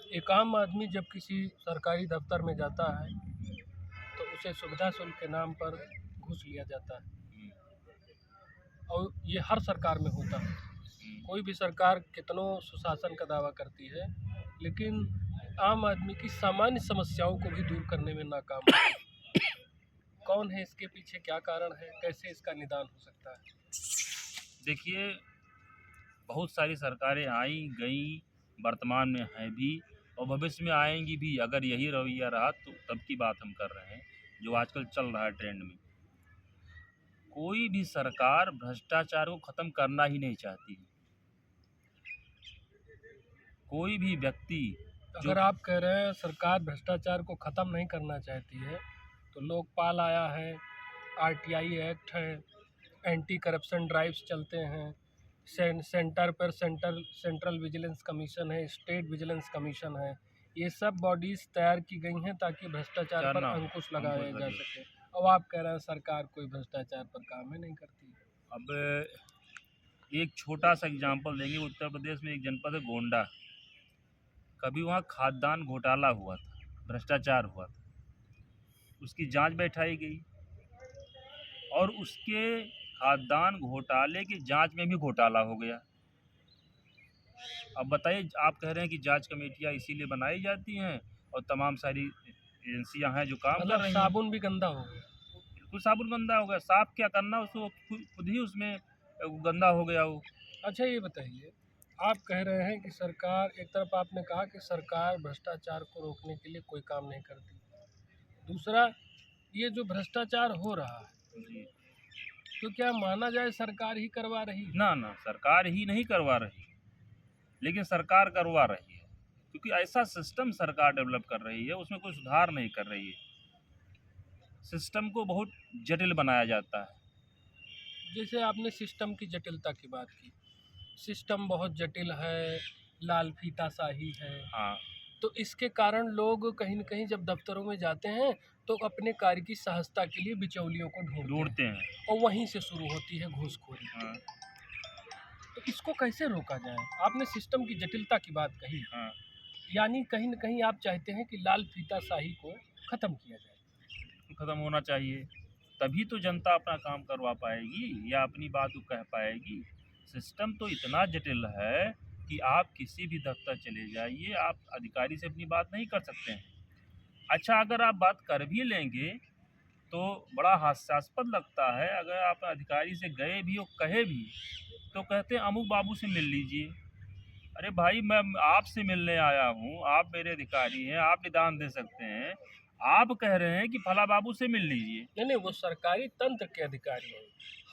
एक आम आदमी जब किसी सरकारी दफ्तर में जाता है तो उसे सुविधा शुल्क के नाम पर घूस लिया जाता है, और ये हर सरकार में होता है। कोई भी सरकार कितनों सुशासन का दावा करती है, लेकिन आम आदमी की सामान्य समस्याओं को भी दूर करने में नाकाम है। कौन है इसके पीछे, क्या कारण है, कैसे इसका निदान हो सकता है? देखिए, बहुत सारी सरकारें आई गई, वर्तमान में हैं भी और भविष्य में आएंगी भी। अगर यही रवैया रहा तो तब की बात हम कर रहे हैं, जो आजकल चल रहा है ट्रेंड में। कोई भी सरकार भ्रष्टाचार को ख़त्म करना ही नहीं चाहती है। कोई भी व्यक्ति अगर आप कह रहे हैं सरकार भ्रष्टाचार को ख़त्म नहीं करना चाहती है, तो लोकपाल आया है, आरटीआई एक्ट है, एंटी करप्शन ड्राइव्स चलते हैं, सेंटर पर सेंट्रल विजिलेंस कमीशन है, स्टेट विजिलेंस कमीशन है, ये सब बॉडीज़ तैयार की गई हैं ताकि भ्रष्टाचार पर अंकुश लगाया जा सके। अब आप कह रहे हैं सरकार कोई भ्रष्टाचार पर काम ही नहीं करती। अब एक छोटा सा एग्जांपल देंगे। उत्तर प्रदेश में एक जनपद है गोंडा। कभी वहाँ खाद्यान्न घोटाला हुआ था, भ्रष्टाचार हुआ था, उसकी जांच बैठाई गई और उसके खाद्यान्न घोटाले की जांच में भी घोटाला हो गया। अब बताइए, आप कह रहे हैं कि जांच कमेटियां इसीलिए बनाई जाती हैं और तमाम सारी एजेंसियां हैं जो काम कर रही हैं। साबुन भी गंदा हो गया। बिल्कुल साबुन गंदा हो गया, साफ क्या करना, उसको खुद ही उसमें गंदा हो गया वो। अच्छा, ये बताइए, आप कह रहे हैं कि सरकार, एक तरफ आपने कहा कि सरकार भ्रष्टाचार को रोकने के लिए कोई काम नहीं करती, दूसरा ये जो भ्रष्टाचार हो रहा है जी, तो क्या माना जाए सरकार ही करवा रही है? ना, सरकार ही नहीं करवा रही, लेकिन सरकार करवा रही है, क्योंकि ऐसा सिस्टम सरकार डेवलप कर रही है, उसमें कोई सुधार नहीं कर रही है। सिस्टम को बहुत जटिल बनाया जाता है। जैसे आपने सिस्टम की जटिलता की बात की, सिस्टम बहुत जटिल है, लाल फीता शाही है। हाँ, तो इसके कारण लोग कहीं न कहीं जब दफ्तरों में जाते हैं तो अपने कार्य की सहजता के लिए बिचौलियों को ढूंढते हैं और वहीं से शुरू होती है घूसखोरी। हाँ, तो इसको कैसे रोका जाए? आपने सिस्टम की जटिलता की बात कही, हाँ। यानी कहीं न कहीं आप चाहते हैं कि लाल फीता शाही को ख़त्म किया जाए। ख़त्म होना चाहिए, तभी तो जनता अपना काम करवा पाएगी या अपनी बात को कह पाएगी। सिस्टम तो इतना जटिल है कि आप किसी भी दफ्तर चले जाइए, आप अधिकारी से अपनी बात नहीं कर सकते हैं। अच्छा, अगर आप बात कर भी लेंगे तो बड़ा हास्यास्पद लगता है। अगर आप अधिकारी से गए भी और कहे भी तो कहते हैं अमुक बाबू से मिल लीजिए। अरे भाई, मैं आपसे मिलने आया हूँ, आप मेरे अधिकारी हैं, आप निदान दे सकते हैं। आप कह रहे हैं कि फला बाबू से मिल लीजिए। नहीं, वो सरकारी तंत्र के अधिकारी हैं,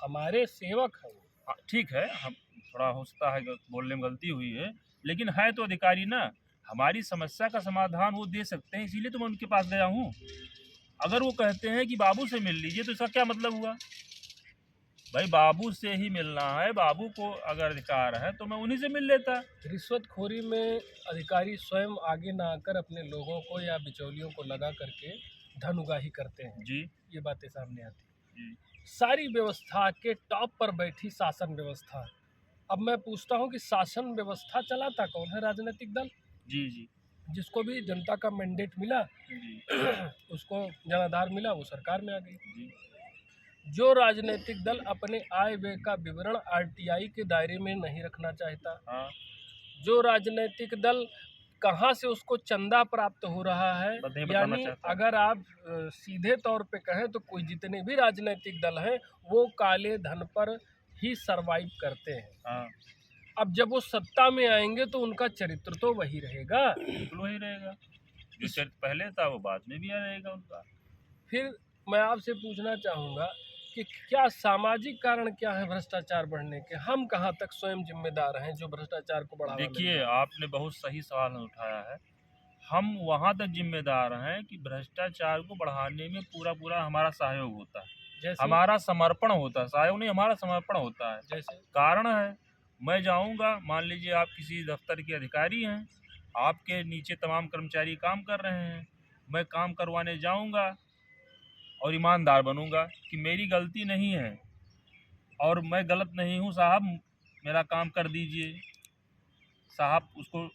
हमारे सेवक हैं वो। हाँ, ठीक है, हम थोड़ा हो सकता है बोलने में गलती हुई है, लेकिन है तो अधिकारी ना। हमारी समस्या का समाधान वो दे सकते हैं, इसीलिए तो मैं उनके पास गया हूँ। अगर वो कहते हैं कि बाबू से मिल लीजिए तो इसका क्या मतलब हुआ? भाई, बाबू से ही मिलना है, बाबू को अगर अधिकार है तो मैं उन्हीं से मिल लेता। रिश्वतखोरी में अधिकारी स्वयं आगे ना आकर अपने लोगों को या बिचौलियों को लगा करके धन उगाही करते हैं जी, ये बातें सामने आती हैं। जी, सारी व्यवस्था के टॉप पर बैठी शासन व्यवस्था। अब मैं पूछता हूँ कि शासन व्यवस्था चलाता कौन है? राजनीतिक दल। जी, जी, जिसको भी जनता का मैंडेट मिला जी, उसको जनाधार मिला, वो सरकार में आ गई। जी, जो राजनीतिक दल अपने आय व्यय का विवरण आरटीआई के दायरे में नहीं रखना चाहता, हाँ, जो राजनीतिक दल कहाँ से उसको चंदा प्राप्त हो रहा है, नहीं बताना यानी चाहता। अगर आप सीधे तौर पे कहें तो कोई जितने भी राजनीतिक दल हैं वो काले धन पर ही सरवाइव करते हैं। हाँ, अब जब वो सत्ता में आएंगे तो उनका चरित्र तो वही रहेगा। बिल्कुल वही रहेगा। जो चरित्र पहले था वो बाद में भी रहेगा उनका। फिर मैं आपसे पूछना चाहूँगा कि क्या सामाजिक कारण क्या है भ्रष्टाचार बढ़ने के? हम कहाँ तक स्वयं जिम्मेदार हैं जो भ्रष्टाचार को बढ़ावा दे रहे देखिए, हैं? आपने बहुत सही सवाल उठाया है। हम वहाँ तक जिम्मेदार हैं कि भ्रष्टाचार को बढ़ाने में पूरा हमारा सहयोग होता है, जैसे हमारा समर्पण होता है। सहयोग नहीं, हमारा समर्पण होता है। जैसे कारण है, मैं जाऊँगा, मान लीजिए आप किसी दफ्तर के अधिकारी हैं, आपके नीचे तमाम कर्मचारी काम कर रहे हैं, मैं काम करवाने जाऊँगा और ईमानदार बनूँगा कि मेरी गलती नहीं है और मैं गलत नहीं हूँ साहब, मेरा काम कर दीजिए। साहब उसको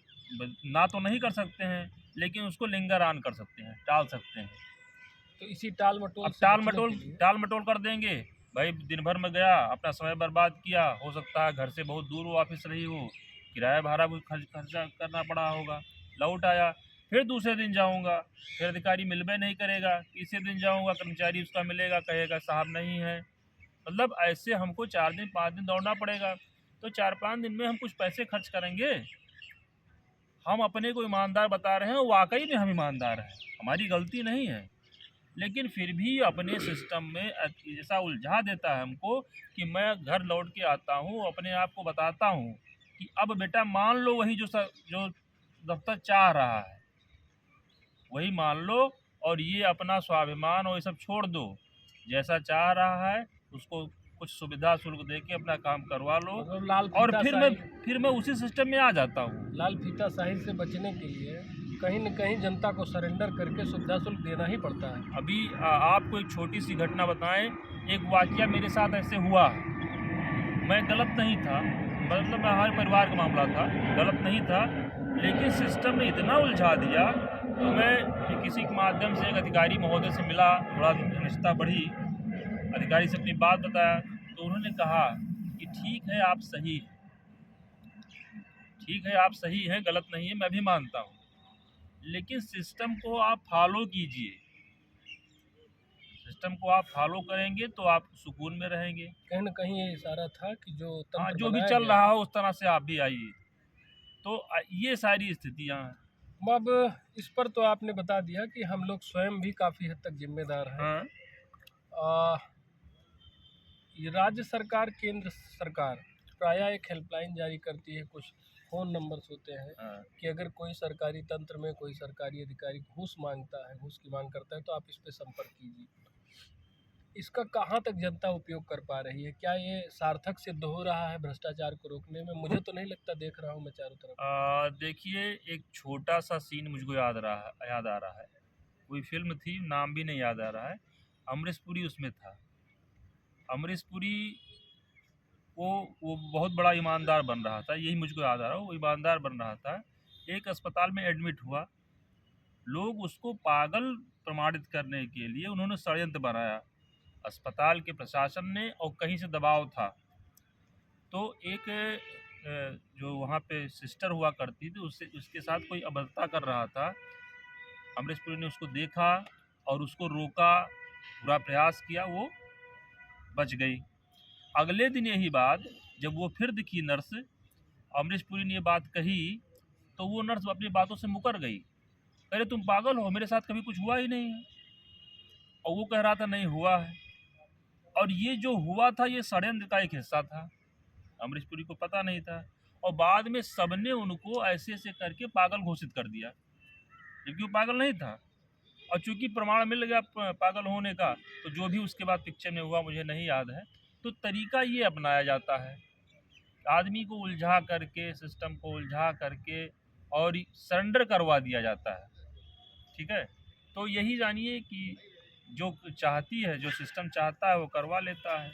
ना तो नहीं कर सकते हैं, लेकिन उसको लिंगर ऑन कर सकते हैं, टाल सकते हैं। तो इसी टाल मटोल अब से बचने के लिए टाल मटोल कर देंगे, भाई दिन भर में गया, अपना समय बर्बाद किया, हो सकता है घर से बहुत दूर वो ऑफिस रही हो, किराया भाड़ा भी खर्चा करना पड़ा होगा, लौट आया, फिर दूसरे दिन जाऊंगा, फिर अधिकारी मिलबे नहीं करेगा, तीसरे दिन जाऊंगा, कर्मचारी उसका मिलेगा, कहेगा साहब नहीं है। मतलब ऐसे हमको 4 दिन 5 दिन दौड़ना पड़ेगा। तो 4-5 दिन में हम कुछ पैसे खर्च करेंगे। हम अपने को ईमानदार बता रहे हैं, वाकई में हम ईमानदार हैं, हमारी गलती नहीं है, लेकिन फिर भी अपने सिस्टम में ऐसा उलझा देता है हमको कि मैं घर लौट के आता हूँ, अपने आप को बताता हूँ कि अब बेटा मान लो वही जो दफ्तर चाह रहा है वही मान लो, और ये अपना स्वाभिमान और ये सब छोड़ दो, जैसा चाह रहा है उसको कुछ सुविधा शुल्क दे के अपना काम करवा लो, मतलब लाल और फीता फिर मैं उसी सिस्टम में आ जाता हूँ। लाल फीता शाही से बचने के लिए कहीं न कहीं जनता को सरेंडर करके सुविधा शुल्क देना ही पड़ता है। अभी आपको एक छोटी सी घटना बताएं, एक वाकया मेरे साथ ऐसे हुआ है, मैं गलत नहीं था, मतलब मैं हमारे परिवार का मामला था, गलत नहीं था, लेकिन सिस्टम ने इतना उलझा दिया। तो मैं किसी के माध्यम से एक अधिकारी महोदय से मिला, थोड़ा रिश्ता बढ़ी, अधिकारी से अपनी बात बताया, तो उन्होंने कहा कि ठीक है आप सही हैं, ठीक है आप सही हैं, गलत नहीं है, मैं भी मानता हूँ, लेकिन सिस्टम को आप फॉलो कीजिए, सिस्टम को आप फॉलो करेंगे तो आप सुकून में रहेंगे। कहीं न कहीं ये इशारा था कि जो हाँ, तंत्र जो भी बनाया चल गया रहा हो उस तरह से आप भी आइए। तो ये सारी स्थितियाँ हैं। अब इस पर तो आपने बता दिया कि हम लोग स्वयं भी काफ़ी हद तक जिम्मेदार हैं। हाँ, आ, ये राज्य सरकार, केंद्र सरकार प्रायः एक हेल्पलाइन जारी करती है, कुछ फ़ोन नंबर्स होते हैं हाँ। कि अगर कोई सरकारी तंत्र में कोई सरकारी अधिकारी घूस मांगता है, घूस की मांग करता है, तो आप इस पे संपर्क कीजिए। इसका कहाँ तक जनता उपयोग कर पा रही है? क्या ये सार्थक सिद्ध हो रहा है भ्रष्टाचार को रोकने में? मुझे तो नहीं लगता, देख रहा हूँ मैं चारों तरफ। देखिए एक छोटा सा सीन मुझको याद आ रहा है, कोई फिल्म थी, नाम भी नहीं याद आ रहा है, अमरीश पुरी उसमें था। अमरीश पुरी वो बहुत बड़ा ईमानदार बन रहा था, यही मुझको याद आ रहा है, वो ईमानदार बन रहा था, एक अस्पताल में एडमिट हुआ, लोग उसको पागल प्रमाणित करने के लिए उन्होंने षड्यंत्र बनाया, अस्पताल के प्रशासन ने, और कहीं से दबाव था। तो एक जो वहाँ पे सिस्टर हुआ करती थी, उसके साथ कोई अभद्रता कर रहा था, अमरीश पुरी ने उसको देखा और उसको रोका, पूरा प्रयास किया, वो बच गई। अगले दिन यही बात जब वो फिर दिखी नर्स, अमरीश पुरी ने ये बात कही, तो वो नर्स अपनी बातों से मुकर गई, अरे तुम पागल हो, मेरे साथ कभी कुछ हुआ ही नहीं है, और वो कह रहा था नहीं हुआ है। और ये जो हुआ था ये षड्यंत्र का एक हिस्सा था, अमरीश पुरी को पता नहीं था, और बाद में सबने उनको ऐसे ऐसे करके पागल घोषित कर दिया, जबकि वो पागल नहीं था। और चूंकि प्रमाण मिल गया पागल होने का, तो जो भी उसके बाद पिक्चर में हुआ मुझे नहीं याद है। तो तरीका ये अपनाया जाता है, आदमी को उलझा करके, सिस्टम को उलझा करके और सरेंडर करवा दिया जाता है, ठीक है। तो यही जानिए कि जो चाहती है, जो सिस्टम चाहता है वो करवा लेता है।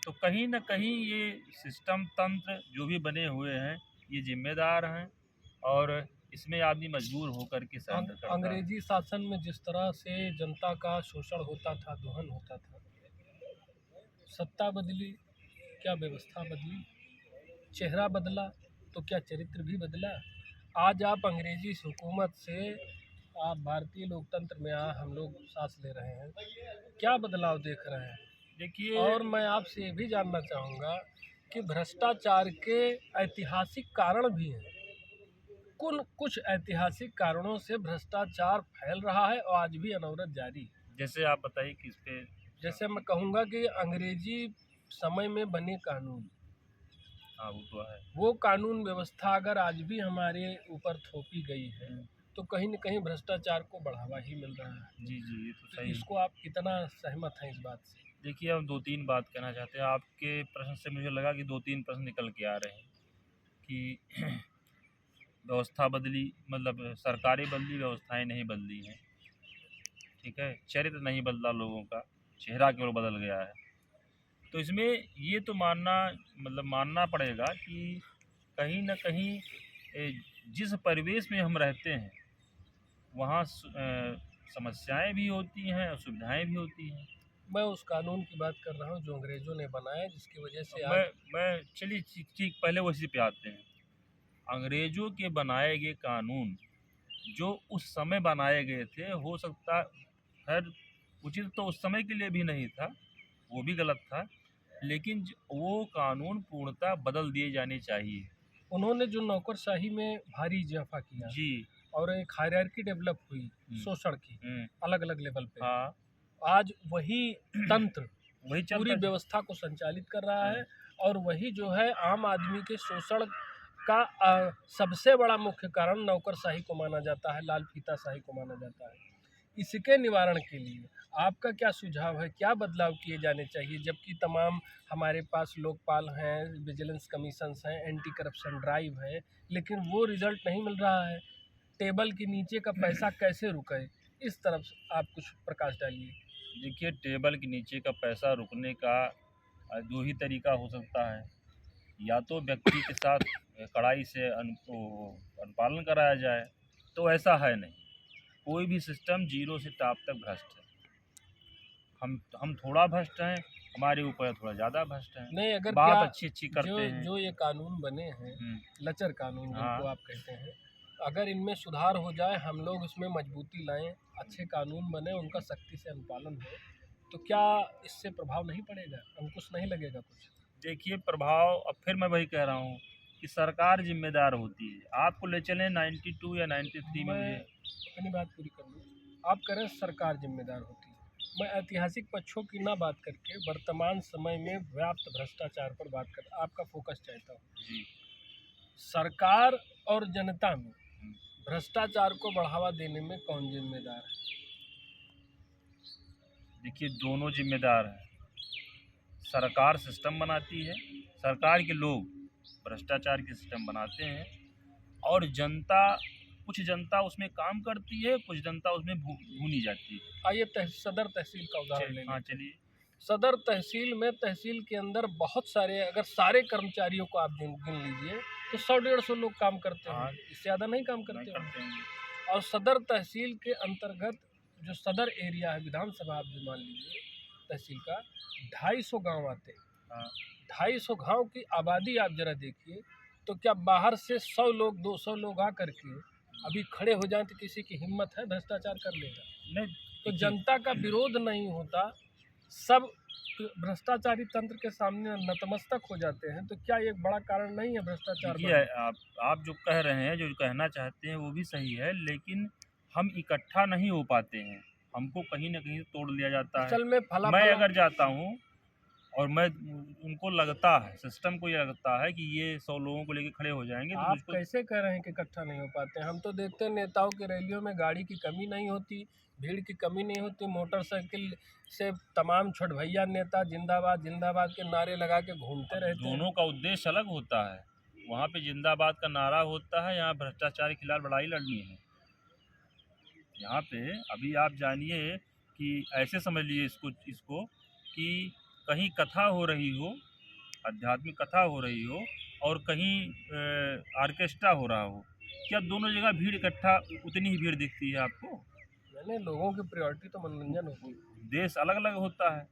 तो कहीं न कहीं ये सिस्टम तंत्र जो भी बने हुए हैं ये जिम्मेदार हैं, और इसमें आदमी मजबूर होकर के सरेंडर करता है। अंग्रेजी शासन में जिस तरह से जनता का शोषण होता था, दोहन होता था, सत्ता बदली, क्या व्यवस्था बदली? चेहरा बदला तो क्या चरित्र भी बदला? आज आप अंग्रेजी हुकूमत से आप भारतीय लोकतंत्र में हम लोग सांस ले रहे हैं, क्या बदलाव देख रहे हैं? देखिए, और मैं आपसे ये भी जानना चाहूँगा कि भ्रष्टाचार के ऐतिहासिक कारण भी हैं। कुछ ऐतिहासिक कारणों से भ्रष्टाचार फैल रहा है और आज भी अनवरत जारी है। जैसे आप बताइए किस पे। जैसे मैं कहूँगा कि अंग्रेजी समय में बने कानून, हाँ वो तो है। वो कानून व्यवस्था अगर आज भी हमारे ऊपर थोपी गई है, तो कहीं न कहीं भ्रष्टाचार को बढ़ावा ही मिल रहा है। जी जी, ये तो तो सही। इसको आप कितना सहमत हैं इस बात से? देखिए हम 2-3 बात कहना चाहते हैं, आपके प्रश्न से मुझे लगा कि 2-3 प्रश्न निकल के आ रहे हैं कि व्यवस्था बदली, मतलब सरकारें बदली, व्यवस्थाएं नहीं बदली हैं, ठीक है, चरित्र नहीं बदला लोगों का, चेहरा केवल बदल गया है। तो इसमें ये तो मानना पड़ेगा कि कहीं न कहीं जिस परिवेश में हम रहते हैं वहाँ समस्याएं भी होती हैं और सुविधाएं भी होती हैं। मैं उस कानून की बात कर रहा हूँ जो अंग्रेज़ों ने बनाया, जिसकी वजह से मैं आज मैं चलिए ठीक पहले उसी पे आते हैं। अंग्रेज़ों के बनाए गए कानून जो उस समय बनाए गए थे, हो सकता खैर उचित तो उस समय के लिए भी नहीं था, वो भी गलत था, लेकिन वो कानून पूर्णतः बदल दिए जाने चाहिए। उन्होंने जो नौकरशाही में भारी इजाफा किया जी। और एक हायरार्की डेवलप हुई शोषण की अलग अलग लेवल पे, हाँ, आज वही तंत्र वही पूरी चलता व्यवस्था को संचालित कर रहा है और वही जो है आम आदमी के शोषण का सबसे बड़ा मुख्य कारण नौकरशाही को माना जाता है, लाल फीताशाही को माना जाता है। इसके निवारण के लिए आपका क्या सुझाव है, क्या बदलाव किए जाने चाहिए? जबकि तमाम हमारे पास लोकपाल हैं, विजिलेंस कमीशंस हैं, एंटी करप्शन ड्राइव है, लेकिन वो रिजल्ट नहीं मिल रहा है। टेबल के नीचे का पैसा कैसे रुके, इस तरफ आप कुछ प्रकाश डालिए। देखिए, टेबल के नीचे का पैसा रुकने का दो ही तरीका हो सकता है। या तो व्यक्ति के साथ कड़ाई से अनुपालन कराया जाए, तो ऐसा है नहीं। कोई भी सिस्टम जीरो से टॉप तक भ्रष्ट है। हम थोड़ा भ्रष्ट हैं, हमारे ऊपर थोड़ा ज़्यादा भ्रष्ट हैं। नहीं, अगर बात क्या अच्छी करते जो हैं। जो ये कानून बने हैं, लचर कानून जिनको हाँ। आप कहते हैं, अगर इनमें सुधार हो जाए, हम लोग इसमें मजबूती लाएं, अच्छे कानून बने, उनका सख्ती से अनुपालन हो, तो क्या इससे प्रभाव नहीं पड़ेगा, अंकुश नहीं लगेगा कुछ? देखिए, प्रभाव अब फिर मैं वही कह रहा हूँ कि सरकार जिम्मेदार होती है। आपको ले चलें 92 या 93 में, मैं मुझे अपनी बात पूरी कर लूँ। आप करें सरकार जिम्मेदार होती है, मैं ऐतिहासिक पक्षों की ना बात करके वर्तमान समय में व्याप्त भ्रष्टाचार पर बात कर आपका फोकस चाहता हूँ। जी। सरकार और जनता में भ्रष्टाचार को बढ़ावा देने में कौन जिम्मेदार है? देखिए, दोनों जिम्मेदार हैं। सरकार सिस्टम बनाती है, सरकार के लोग भ्रष्टाचार के सिस्टम बनाते हैं, और कुछ जनता उसमें काम करती है, कुछ जनता उसमें भूनी जाती है। आइए सदर तहसील का उदाहरण ले हाँ, लें। चलिए। सदर तहसील में, तहसील के अंदर बहुत सारे, अगर सारे कर्मचारियों को आप गिन लीजिए तो 100-150 लोग काम करते हैं, इससे ज़्यादा नहीं काम करते हैं। और सदर तहसील के अंतर्गत जो सदर एरिया है, विधानसभा आप जो मान लीजिए तहसील का, 250 गांव आते हैं। 250 गांव की आबादी आप जरा देखिए, तो क्या बाहर से 100 लोग 200 लोग आ करके अभी खड़े हो जाएं तो किसी की हिम्मत है भ्रष्टाचार कर लेगा? नहीं, तो जनता का विरोध नहीं होता, सब भ्रष्टाचारी तंत्र के सामने नतमस्तक हो जाते हैं, तो क्या ये बड़ा कारण नहीं है भ्रष्टाचार देखिए, आप जो कह रहे हैं, जो कहना चाहते हैं, वो भी सही है, लेकिन हम इकट्ठा नहीं हो पाते हैं। हमको कहीं न कहीं तोड़ लिया जाता है। असल में मैं अगर जाता हूँ और उनको लगता है, सिस्टम को ये लगता है कि ये 100 लोगों को लेके खड़े हो जाएंगे, तो आप कैसे कह रहे हैं कि इकट्ठा नहीं हो पाते हैं? हम तो देखते हैं नेताओं की रैलियों में गाड़ी की कमी नहीं होती, भीड़ की कमी नहीं होती, मोटरसाइकिल से तमाम छोटभैया नेता जिंदाबाद जिंदाबाद के नारे लगा के घूमते रहते हैं। दोनों का उद्देश्य अलग होता है। वहाँ पे जिंदाबाद का नारा होता है, यहाँ भ्रष्टाचार के खिलाफ लड़ाई लड़नी है। यहाँ पे अभी आप जानिए कि ऐसे समझ लीजिए इसको कि कहीं कथा हो रही हो, आध्यात्मिक कथा हो रही हो, और कहीं ऑर्केस्ट्रा हो रहा हो, क्या दोनों जगह भीड़ इकट्ठा उतनी ही भीड़ दिखती है आपको? मैंने लोगों की प्रायोरिटी तो मनोरंजन होती है, उद्देश्य अलग अलग होता है।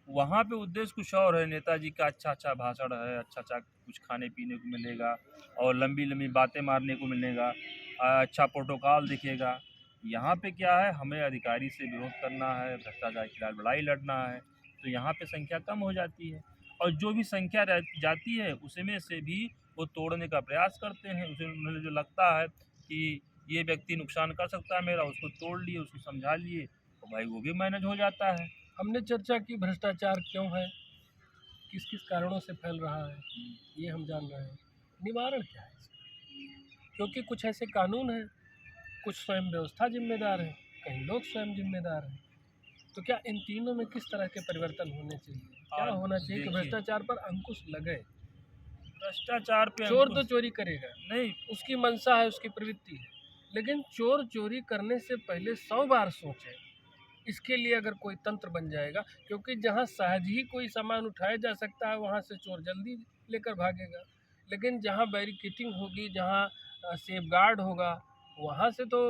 वहाँ पे उद्देश्य कुछ और है, नेताजी का अच्छा भाषण है, अच्छा कुछ खाने पीने को मिलेगा और लंबी लंबी बातें मारने को मिलेगा, अच्छा प्रोटोकॉल दिखेगा। यहाँ पे क्या है, हमें अधिकारी से विरोध करना है, भ्रष्टाचार के खिलाफ लड़ाई लड़ना है, तो यहाँ पे संख्या कम हो जाती है, और जो भी संख्या जाती है उसमें से भी वो तोड़ने का प्रयास करते हैं। उन्हें जो लगता है कि ये व्यक्ति नुकसान कर सकता है मेरा, उसको तोड़ लिए, उसको समझा लिए, तो भाई वो भी मैनेज हो जाता है। हमने चर्चा की भ्रष्टाचार क्यों है, किस किस कारणों से फैल रहा है, ये हम जान रहे हैं। निवारण क्या है इसका? क्योंकि कुछ ऐसे कानून हैं, कुछ स्वयं व्यवस्था जिम्मेदार है, कहीं लोग स्वयं जिम्मेदार हैं। तो क्या इन तीनों में किस तरह के परिवर्तन होने चाहिए, क्या होना चाहिए कि भ्रष्टाचार पर अंकुश लगे? भ्रष्टाचार पे चोर तो चोरी करेगा, नहीं, उसकी मंशा है, उसकी प्रवृत्ति है, लेकिन चोर चोरी करने से पहले 100 बार सोचे। इसके लिए अगर कोई तंत्र बन जाएगा, क्योंकि जहाँ सहज ही कोई सामान उठाया जा सकता है वहाँ से चोर जल्दी लेकर भागेगा, लेकिन जहाँ बैरिकेटिंग होगी, जहाँ सेफ गार्ड होगा, वहाँ से तो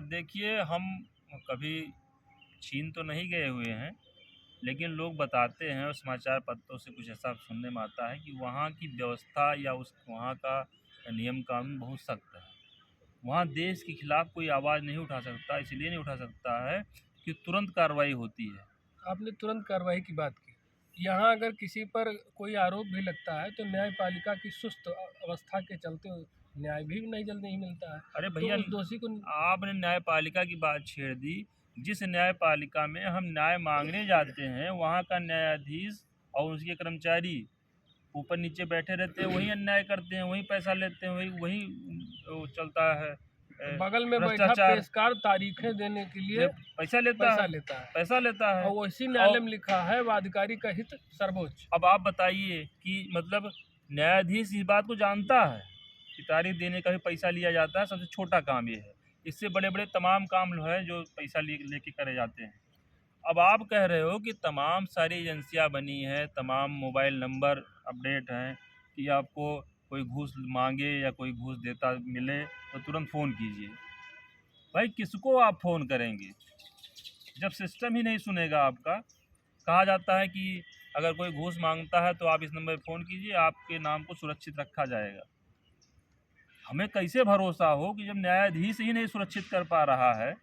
देखिए, हम कभी चीन तो नहीं गए हुए हैं, लेकिन लोग बताते हैं और समाचार पत्रों से कुछ ऐसा सुनने में आता है कि वहाँ की व्यवस्था या उस वहाँ का नियम कानून बहुत सख्त है। वहाँ देश के खिलाफ कोई आवाज़ नहीं उठा सकता, इसलिए नहीं उठा सकता है कि तुरंत कार्रवाई होती है। आपने तुरंत कार्रवाई की बात की। यहाँ अगर किसी पर कोई आरोप भी लगता है तो न्यायपालिका की सुस्त अवस्था के चलते न्याय भी नहीं जल्दी नहीं मिलता है। अरे तो भैया, उस दोषी को आपने न्यायपालिका की बात छेड़ दी। जिस न्यायपालिका में हम न्याय मांगने जाते हैं, वहाँ का न्यायाधीश और उसके कर्मचारी ऊपर नीचे बैठे रहते हैं, वही अन्याय करते हैं, वही पैसा लेते हैं, वही वही वो चलता है बगल में बैठा भ्रष्टाचार। पेशकार तारीखें देने के लिए पैसा लेता पैसा है, लेता है, पैसा लेता है। और वैसी न्यायालय में लिखा है वादिकारी का हित सर्वोच्च। अब आप बताइए कि मतलब न्यायाधीश इस बात को जानता है कि तारीख देने का भी पैसा लिया जाता है। सबसे छोटा काम ये है, इससे बड़े बड़े तमाम काम जो है जो पैसा लेके करे जाते हैं। अब आप कह रहे हो कि तमाम सारी एजेंसियां बनी हैं, तमाम मोबाइल नंबर अपडेट हैं कि आपको कोई घूस मांगे या कोई घूस देता मिले तो तुरंत फ़ोन कीजिए। भाई, किसको आप फ़ोन करेंगे जब सिस्टम ही नहीं सुनेगा आपका? कहा जाता है कि अगर कोई घूस मांगता है तो आप इस नंबर पर फ़ोन कीजिए, आपके नाम को सुरक्षित रखा जाएगा। हमें कैसे भरोसा हो कि जब न्यायाधीश ही नहीं सुरक्षित कर पा रहा है,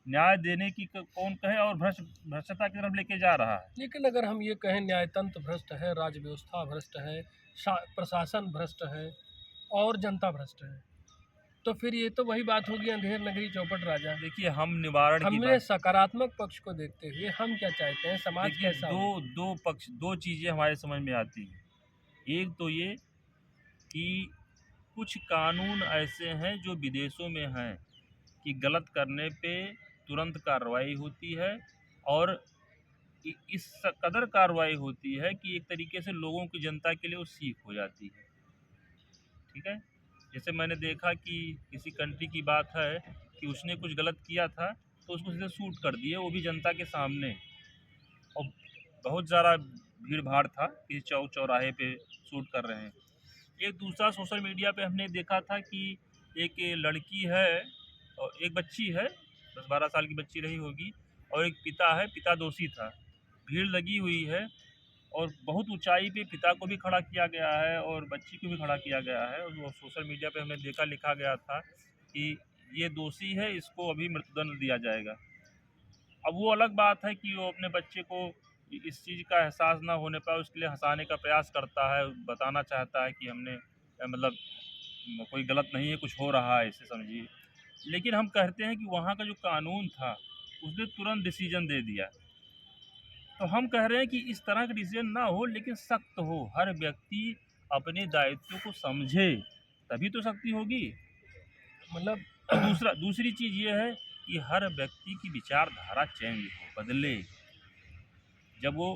न्याय देने की कौन कहे, और भ्रष्टता की तरफ लेके जा रहा है। लेकिन अगर हम ये कहें न्यायतंत्र भ्रष्ट है, राज्य व्यवस्था भ्रष्ट है, प्रशासन भ्रष्ट है और जनता भ्रष्ट है, तो फिर ये तो वही बात होगी अंधेर नगरी चौपट राजा। देखिए, हम निवारण की हमने बात, सकारात्मक पक्ष को देखते हुए हम क्या चाहते हैं, समाज देखिए, कैसा हो। दो चीज़ें हमारे समझ में आती हैं। एक तो ये कि कुछ कानून ऐसे हैं जो विदेशों में हैं कि गलत करने पे तुरंत कार्रवाई होती है, और इस कदर कार्रवाई होती है कि एक तरीके से लोगों की, जनता के लिए वो सीख हो जाती है। ठीक है? जैसे मैंने देखा कि किसी कंट्री की बात है कि उसने कुछ गलत किया था, तो उसको सीधे शूट कर दिए, वो भी जनता के सामने। और बहुत ज़्यादा भीड़ भाड़ था कि चौक चौराहे पे शूट कर रहे हैं। एक दूसरा सोशल मीडिया पे हमने देखा था कि एक लड़की है और एक बच्ची है, 10-12 साल की बच्ची रही होगी, और एक पिता है, पिता दोषी था। भीड़ लगी हुई है और बहुत ऊंचाई पे पिता को भी खड़ा किया गया है और बच्ची को भी खड़ा किया गया है, और वो सोशल मीडिया पे हमने देखा, लिखा गया था कि ये दोषी है, इसको अभी मृत्युदंड दिया जाएगा। अब वो अलग बात है कि वो अपने बच्चे को इस चीज़ का एहसास ना होने पर उसके लिए हंसाने का प्रयास करता है, बताना चाहता है कि हमने मतलब कोई गलत नहीं है, कुछ हो रहा है, इसे समझिए। लेकिन हम कहते हैं कि वहाँ का जो कानून था, उसने तुरंत डिसीजन दे दिया। तो हम कह रहे हैं कि इस तरह का डिसीजन ना हो, लेकिन सख्त हो, हर व्यक्ति अपने दायित्व को समझे, तभी तो सख्ती होगी। मतलब और दूसरी चीज़ ये है कि हर व्यक्ति की विचारधारा चेंज हो, बदले। जब वो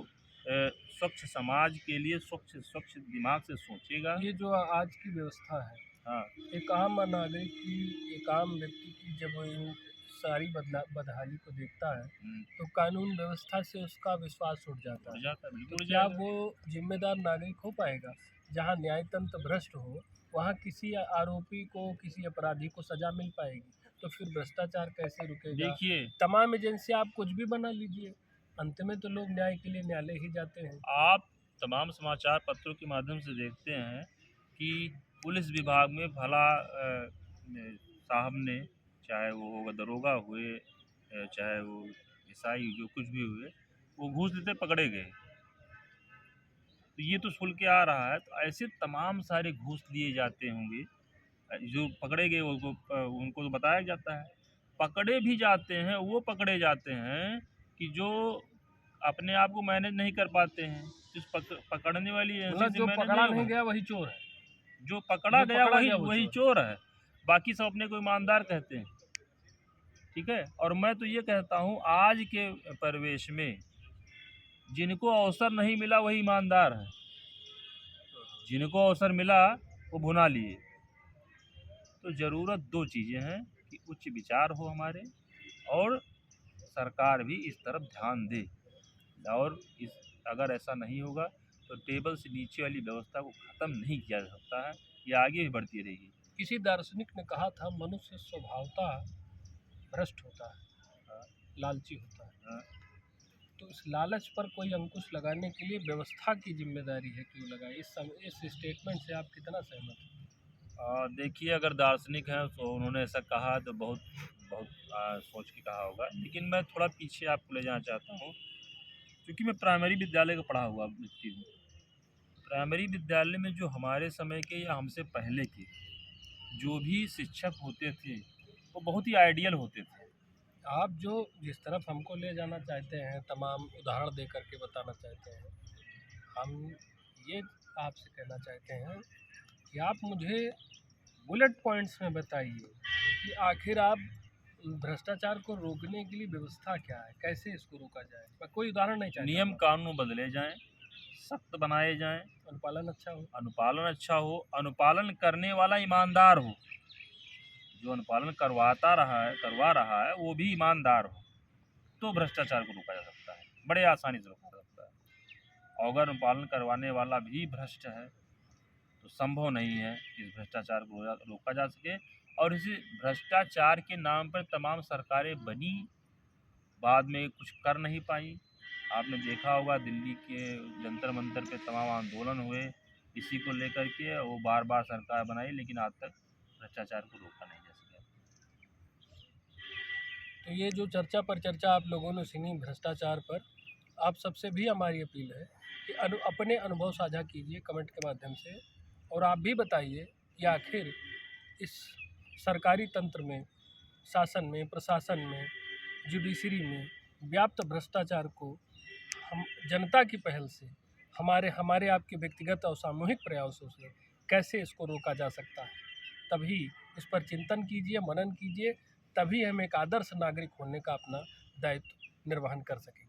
स्वच्छ समाज के लिए स्वच्छ दिमाग से सोचेगा। ये जो आज की व्यवस्था है, हाँ, एक आम नागरिक की, एक आम व्यक्ति की जब वो इन सारी बदहाली को देखता है तो कानून व्यवस्था से उसका विश्वास उठ जाता उड़ है। जाता है, तो बिल्कुल उड़ क्या जाएगा। वो जिम्मेदार नागरिक हो पाएगा? जहाँ न्यायतंत्र भ्रष्ट हो, वहाँ किसी आरोपी को, किसी अपराधी को सजा मिल पाएगी? तो फिर भ्रष्टाचार कैसे रुकेगा? देखिए, तमाम एजेंसी आप कुछ भी बना लीजिए, अंत में तो लोग न्याय के लिए न्यायालय ही जाते हैं। आप तमाम समाचार पत्रों के माध्यम से देखते हैं कि पुलिस विभाग में भला साहब ने, चाहे वो दरोगा हुए, चाहे वो ईसाई, जो कुछ भी हुए, वो घूस लेते पकड़े गए। तो ये तो सुन के आ रहा है, तो ऐसे तमाम सारे घूस लिए जाते होंगे। जो पकड़े गए उनको तो बताया जाता है। पकड़े भी जाते हैं, वो पकड़े जाते हैं कि जो अपने आप को मैनेज नहीं कर पाते हैं। जिस पकड़ने वाली एजेंसी मतलब से जो मैनेज पकड़ा नहीं नहीं होगा, गया वही चोर है, जो पकड़ा जो गया पकड़ा वही गया वो वही चोर चोर है। बाकी सब अपने को ईमानदार कहते हैं। ठीक है? और मैं तो ये कहता हूँ, आज के परिवेश में जिनको अवसर नहीं मिला वही ईमानदार है, जिनको अवसर मिला वो भुना लिए। तो ज़रूरत दो चीज़ें हैं कि उच्च विचार हो हमारे, और सरकार भी इस तरफ ध्यान दे। और अगर ऐसा नहीं होगा तो टेबल से नीचे वाली व्यवस्था को ख़त्म नहीं किया जा सकता है, ये आगे भी बढ़ती रहेगी। किसी दार्शनिक ने कहा था, मनुष्य स्वभावतः भ्रष्ट होता है, लालची होता है। हाँ। तो इस लालच पर कोई अंकुश लगाने के लिए व्यवस्था की जिम्मेदारी है, क्यों लगाए? इस स्टेटमेंट से आप कितना सहमत हैं? देखिए, अगर दार्शनिक हैं तो उन्होंने ऐसा कहा तो बहुत बहुत सोच के कहा होगा, लेकिन मैं थोड़ा पीछे आपको ले जाना चाहता हूँ, क्योंकि मैं प्राइमरी विद्यालय का पढ़ा हुआ व्यक्ति हूँ। प्राइमरी विद्यालय में जो हमारे समय के या हमसे पहले के जो भी शिक्षक होते थे, वो बहुत ही आइडियल होते थे। आप जो जिस तरफ हमको ले जाना चाहते हैं, तमाम उदाहरण दे करके बताना चाहते हैं, हम ये आपसे कहना चाहते हैं कि आप मुझे बुलेट पॉइंट्स में बताइए कि आखिर आप भ्रष्टाचार को रोकने के लिए व्यवस्था क्या है, कैसे इसको रोका जाए? मैं कोई उदाहरण नहीं चाहता, नियम कानून बदले जाएं, सख्त बनाए जाएं, अनुपालन अच्छा हो। अनुपालन करने वाला ईमानदार हो, जो अनुपालन करवा रहा है वो भी ईमानदार हो, तो भ्रष्टाचार को रोका जा सकता है, बड़े आसानी से रोका जा सकता है। और अगर अनुपालन करवाने वाला भी भ्रष्ट है तो संभव नहीं है कि इस भ्रष्टाचार को रोका जा सके। और इसी भ्रष्टाचार के नाम पर तमाम सरकारें बनी, बाद में कुछ कर नहीं पाई। आपने देखा होगा दिल्ली के जंतर मंतर पे तमाम आंदोलन हुए इसी को लेकर के, वो बार बार सरकार बनाई, लेकिन आज तक भ्रष्टाचार को रोका नहीं जा सका। तो ये जो चर्चा पर चर्चा आप लोगों ने सुनी भ्रष्टाचार पर, आप सबसे भी हमारी अपील है कि अपने अनुभव साझा कीजिए कमेंट के माध्यम से, और आप भी बताइए कि आखिर इस सरकारी तंत्र में, शासन में, प्रशासन में, जुडिशरी में व्याप्त भ्रष्टाचार को हम जनता की पहल से, हमारे आपके व्यक्तिगत और सामूहिक प्रयासों से कैसे इसको रोका जा सकता है। तभी इस पर चिंतन कीजिए, मनन कीजिए, तभी हम एक आदर्श नागरिक होने का अपना दायित्व निर्वहन कर सकेंगे।